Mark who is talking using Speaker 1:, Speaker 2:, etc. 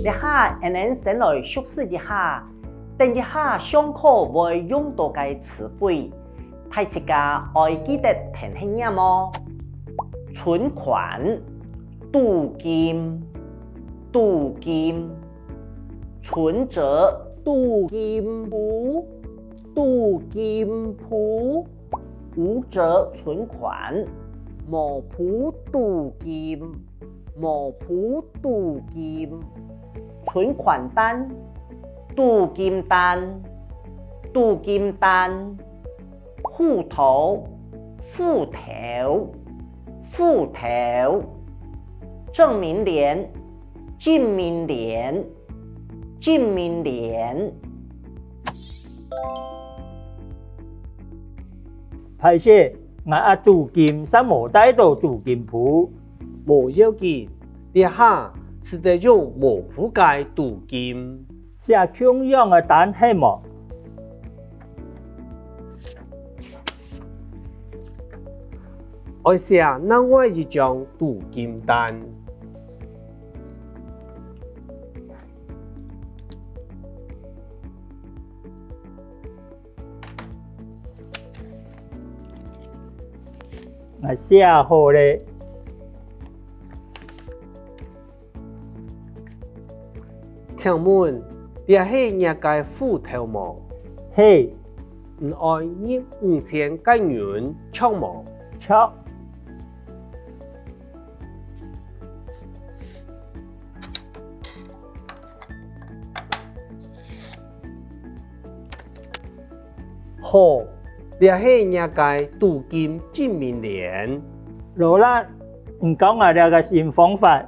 Speaker 1: 下会能先来熟悉一下，等一下上课会用到嘅词汇，大家爱记得听听呀么？存款、镀金、镀金、存折、镀金簿、镀金簿、无折存款、某铺镀金、某铺镀金、存款单、镀金单、镀金单、户头、户头、户头、证明联、证明联、证明联。
Speaker 2: 歹勢，我镀金實無帶到镀金鋪。
Speaker 3: 無要緊，你下是得用無鋪嘅镀金。
Speaker 2: 寫同樣嘅單係麼？
Speaker 3: 我寫另外一張镀金單。
Speaker 2: 我寫好咧。
Speaker 3: 請問，你係人嘅戶頭麼？
Speaker 2: 係，
Speaker 3: 唔愛入5000間元搶麼？
Speaker 2: 錯。
Speaker 3: 好，你係人嘅镀金證明聯。
Speaker 2: 羅啦，唔講我哋嘅新方法。